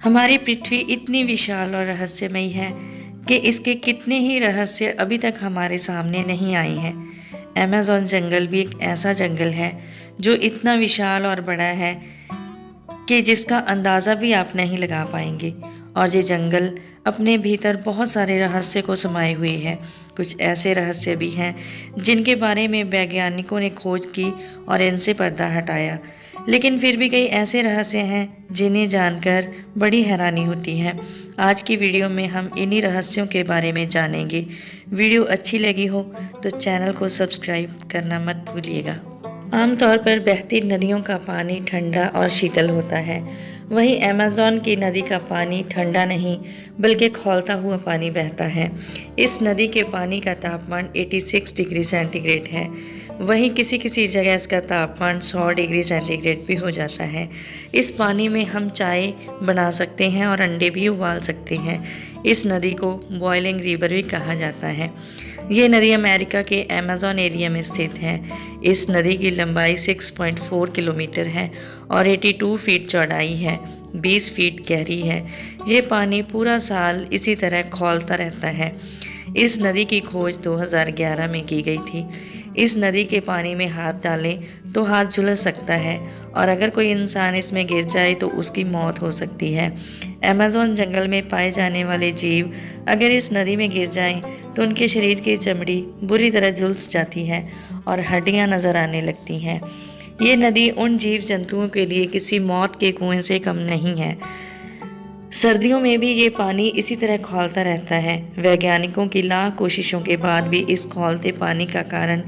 हमारी पृथ्वी इतनी विशाल और रहस्यमयी है कि इसके कितने ही रहस्य अभी तक हमारे सामने नहीं आए हैं। अमेज़न जंगल भी एक ऐसा जंगल है जो इतना विशाल और बड़ा है कि जिसका अंदाज़ा भी आप नहीं लगा पाएंगे। और ये जंगल अपने भीतर बहुत सारे रहस्य को समाये हुए है। कुछ ऐसे रहस्य भी हैं जिनके बारे में वैज्ञानिकों ने खोज की और इनसे पर्दा हटाया, लेकिन फिर भी कई ऐसे रहस्य हैं जिन्हें जानकर बड़ी हैरानी होती है। आज की वीडियो में हम इन्हीं रहस्यों के बारे में जानेंगे। वीडियो अच्छी लगी हो तो चैनल को सब्सक्राइब करना मत भूलिएगा। आमतौर पर बहती नदियों का पानी ठंडा और शीतल होता है, वहीं अमेज़न की नदी का पानी ठंडा नहीं बल्कि खौलता हुआ पानी बहता है। इस नदी के पानी का तापमान 86 डिग्री सेंटीग्रेड है। वहीं किसी किसी जगह इसका तापमान 100 डिग्री सेंटीग्रेड भी हो जाता है। इस पानी में हम चाय बना सकते हैं और अंडे भी उबाल सकते हैं। इस नदी को बॉइलिंग रिवर भी कहा जाता है। ये नदी अमेरिका के अमेज़न एरिया में स्थित है। इस नदी की लंबाई 6.4 किलोमीटर है और 82 फीट चौड़ाई है, 20 फीट गहरी है। ये पानी पूरा साल इसी तरह खौलता रहता है। इस नदी की खोज 2011 में की गई थी। इस नदी के पानी में हाथ डालें तो हाथ झुलस सकता है और अगर कोई इंसान इसमें गिर जाए तो उसकी मौत हो सकती है। अमेज़न जंगल में पाए जाने वाले जीव अगर इस नदी में गिर जाएं तो उनके शरीर की चमड़ी बुरी तरह झुलस जाती है और हड्डियां नज़र आने लगती हैं। ये नदी उन जीव जंतुओं के लिए किसी मौत के कुएं से कम नहीं है। सर्दियों में भी ये पानी इसी तरह खौलता रहता है। वैज्ञानिकों की लाख कोशिशों के बाद भी इस खौलते पानी का कारण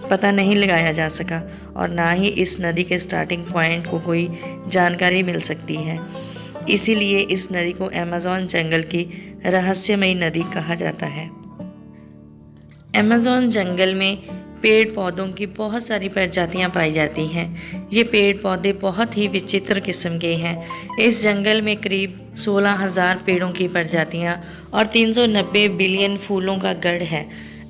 पता नहीं लगाया जा सका और ना ही इस नदी के स्टार्टिंग पॉइंट को कोई जानकारी मिल सकती है। इसीलिए इस नदी को अमेज़न जंगल की रहस्यमयी नदी कहा जाता है। अमेज़न जंगल में पेड़ पौधों की बहुत सारी प्रजातियां पाई जाती हैं। ये पेड़ पौधे बहुत ही विचित्र किस्म के हैं। इस जंगल में करीब 16,000 पेड़ों की प्रजातियां और 390 बिलियन फूलों का गढ़ है।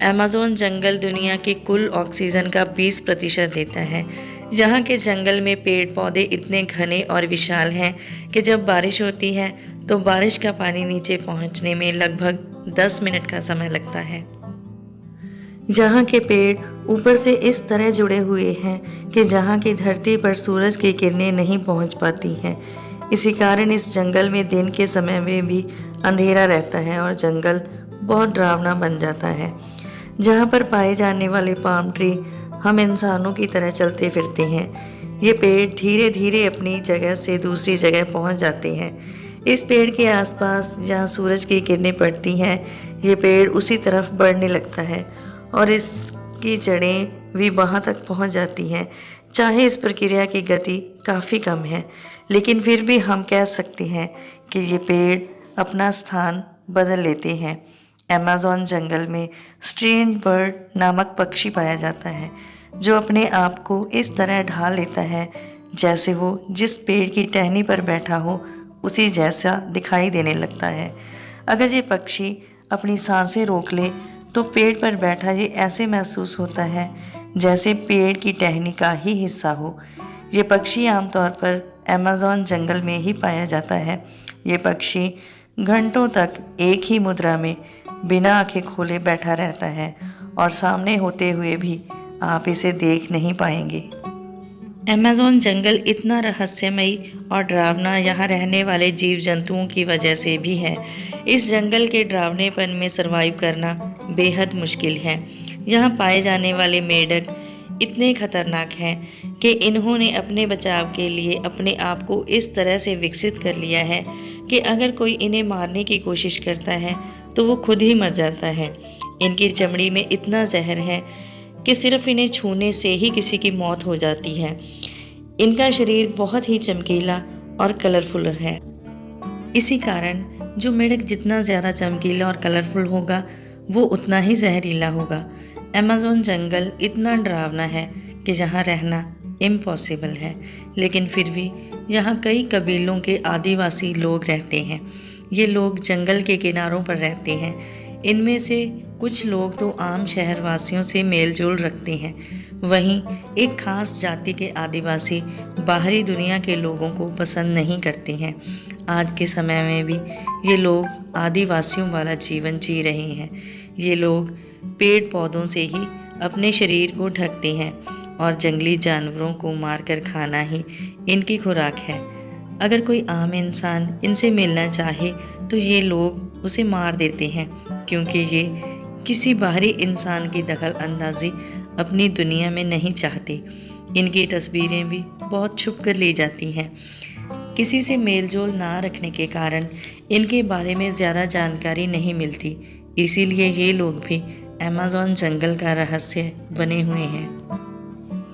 अमेज़न जंगल दुनिया के कुल ऑक्सीजन का 20% देता है। यहाँ के जंगल में पेड़ पौधे इतने घने और विशाल हैं कि जब बारिश होती है तो बारिश का पानी नीचे पहुँचने में लगभग 10 मिनट का समय लगता है। जहाँ के पेड़ ऊपर से इस तरह जुड़े हुए हैं कि जहाँ की धरती पर सूरज की किरणें नहीं पहुँच पाती हैं। इसी कारण इस जंगल में दिन के समय में भी अंधेरा रहता है और जंगल बहुत डरावना बन जाता है। जहाँ पर पाए जाने वाले पाम ट्री हम इंसानों की तरह चलते फिरते हैं। ये पेड़ धीरे धीरे अपनी जगह से दूसरी जगह पहुँच जाते हैं। इस पेड़ के आसपास जहाँ सूरज की किरणें पड़ती हैं, ये पेड़ उसी तरफ बढ़ने लगता है और इसकी जड़ें भी वहाँ तक पहुँच जाती हैं। चाहे इस प्रक्रिया की गति काफ़ी कम है, लेकिन फिर भी हम कह सकते हैं कि ये पेड़ अपना स्थान बदल लेते हैं। अमेज़न जंगल में स्ट्रेंज बर्ड नामक पक्षी पाया जाता है जो अपने आप को इस तरह ढाल लेता है जैसे वो जिस पेड़ की टहनी पर बैठा हो उसी जैसा दिखाई देने लगता है। अगर ये पक्षी अपनी सांसें रोक ले तो पेड़ पर बैठा ये ऐसे महसूस होता है जैसे पेड़ की टहनी का ही हिस्सा हो। ये पक्षी आमतौर पर अमेज़न जंगल में ही पाया जाता है। ये पक्षी घंटों तक एक ही मुद्रा में बिना आंखें खोले बैठा रहता है और सामने होते हुए भी आप इसे देख नहीं पाएंगे। अमेज़न जंगल इतना रहस्यमयी और डरावना यहाँ रहने वाले जीव जंतुओं की वजह से भी है। इस जंगल के डरावनेपन में सरवाइव करना बेहद मुश्किल है। यहाँ पाए जाने वाले मेंढक इतने खतरनाक हैं कि इन्होंने अपने बचाव के लिए अपने आप को इस तरह से विकसित कर लिया है कि अगर कोई इन्हें मारने की कोशिश करता है तो वो खुद ही मर जाता है। इनकी चमड़ी में इतना जहर है कि सिर्फ इन्हें छूने से ही किसी की मौत हो जाती है। इनका शरीर बहुत ही चमकीला और कलरफुल है। इसी कारण जो मेंढक जितना ज़्यादा चमकीला और कलरफुल होगा वो उतना ही जहरीला होगा। अमेज़न जंगल इतना डरावना है कि जहाँ रहना इम्पॉसिबल है, लेकिन फिर भी यहाँ कई कबीलों के आदिवासी लोग रहते हैं। ये लोग जंगल के किनारों पर रहते हैं। इनमें से कुछ लोग तो आम शहरवासियों से मेलजोल रखते हैं, वहीं एक खास जाति के आदिवासी बाहरी दुनिया के लोगों को पसंद नहीं करते हैं। आज के समय में भी ये लोग आदिवासियों वाला जीवन जी रहे हैं। ये लोग पेड़ पौधों से ही अपने शरीर को ढकते हैं और जंगली जानवरों को मारकर खाना ही इनकी खुराक है। अगर कोई आम इंसान इनसे मिलना चाहे तो ये लोग उसे मार देते हैं, क्योंकि ये किसी बाहरी इंसान की दखल अंदाजी अपनी दुनिया में नहीं चाहते। इनकी तस्वीरें भी बहुत छुप कर ली जाती हैं। किसी से मेलजोल ना रखने के कारण इनके बारे में ज़्यादा जानकारी नहीं मिलती, इसीलिए ये लोग भी अमेज़न जंगल का रहस्य बने हुए हैं।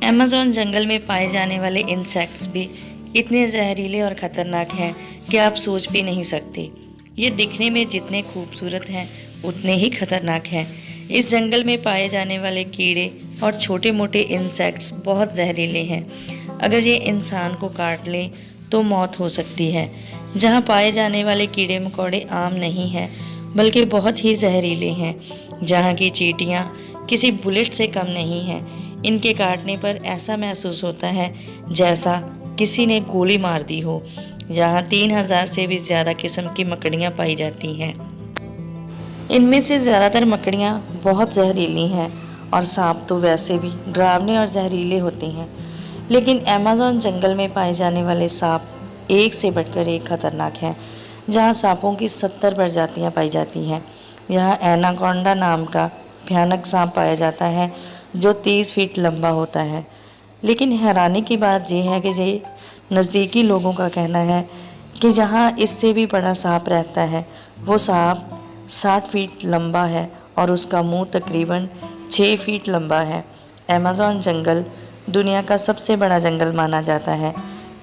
अमेज़न जंगल में पाए जाने वाले इंसेक्ट्स भी इतने जहरीले और ख़तरनाक हैं कि आप सोच भी नहीं सकते। ये दिखने में जितने खूबसूरत हैं उतने ही खतरनाक हैं। इस जंगल में पाए जाने वाले कीड़े और छोटे मोटे इंसेक्ट्स बहुत जहरीले हैं। अगर ये इंसान को काट लें तो मौत हो सकती है। जहाँ पाए जाने वाले कीड़े मकोड़े आम नहीं हैं, बल्कि बहुत ही जहरीले हैं। जहाँ की चींटियाँ किसी बुलेट से कम नहीं हैं। इनके काटने पर ऐसा महसूस होता है जैसा किसी ने गोली मार दी हो। यहाँ 3000 से भी ज़्यादा किस्म की मकड़ियाँ पाई जाती हैं। इनमें से ज़्यादातर मकड़ियाँ बहुत जहरीली हैं और सांप तो वैसे भी डरावने और जहरीले होते हैं। लेकिन अमेज़न जंगल में पाए जाने वाले सांप एक से बढ़कर एक खतरनाक हैं। जहाँ सांपों की 70 प्रजातियाँ पाई जाती हैं। यहाँ एनाकोंडा नाम का भयानक सांप पाया जाता है जो 30 फीट लंबा होता है। लेकिन हैरानी की बात यह है कि ये नज़दीकी लोगों का कहना है कि जहाँ इससे भी बड़ा सांप रहता है, वो सांप 60 फीट लंबा है और उसका मुंह तकरीबन 6 फीट लंबा है। अमेज़न जंगल दुनिया का सबसे बड़ा जंगल माना जाता है।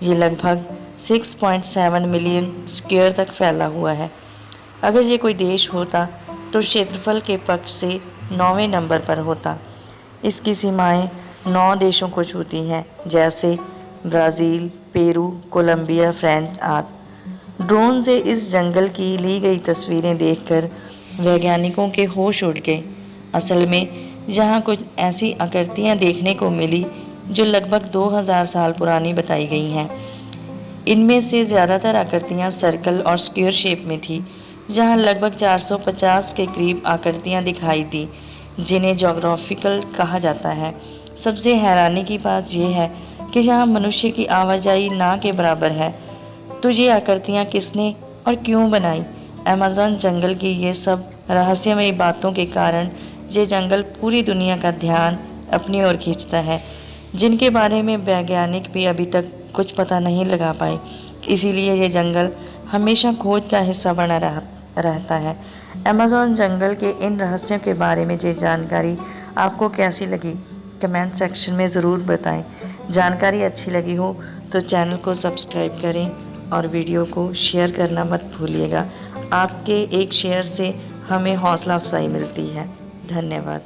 ये लगभग 6.7 मिलियन स्क्वायर तक फैला हुआ है। अगर ये कोई देश होता तो क्षेत्रफल के पक्ष से 9वें नंबर पर होता। इसकी सीमाएं 9 देशों को छूती हैं, जैसे ब्राज़ील, पेरू, कोलंबिया, फ्रांस आदि। ड्रोन से इस जंगल की ली गई तस्वीरें देखकर वैज्ञानिकों के होश उड़ गए। असल में यहाँ कुछ ऐसी आकृतियाँ देखने को मिली जो लगभग 2000 साल पुरानी बताई गई हैं। इनमें से ज़्यादातर आकृतियाँ सर्कल और स्क्वायर शेप में थी। जहाँ लगभग 450 के करीब आकृतियाँ दिखाई दी, जिन्हें ज्योग्राफिकल कहा जाता है। सबसे हैरानी की बात यह है कि जहाँ मनुष्य की आवाजाही ना के बराबर है, तो ये आकृतियाँ किसने और क्यों बनाई? अमेज़न जंगल की ये सब रहस्यमयी बातों के कारण ये जंगल पूरी दुनिया का ध्यान अपनी ओर खींचता है, जिनके बारे में वैज्ञानिक भी अभी तक कुछ पता नहीं लगा पाए। इसीलिए ये जंगल हमेशा खोज का हिस्सा बना रहता है। अमेज़न जंगल के इन रहस्यों के बारे में ये जानकारी आपको कैसी लगी, कमेंट सेक्शन में ज़रूर बताएं। जानकारी अच्छी लगी हो तो चैनल को सब्सक्राइब करें और वीडियो को शेयर करना मत भूलिएगा। आपके एक शेयर से हमें हौसला अफजाई मिलती है। धन्यवाद।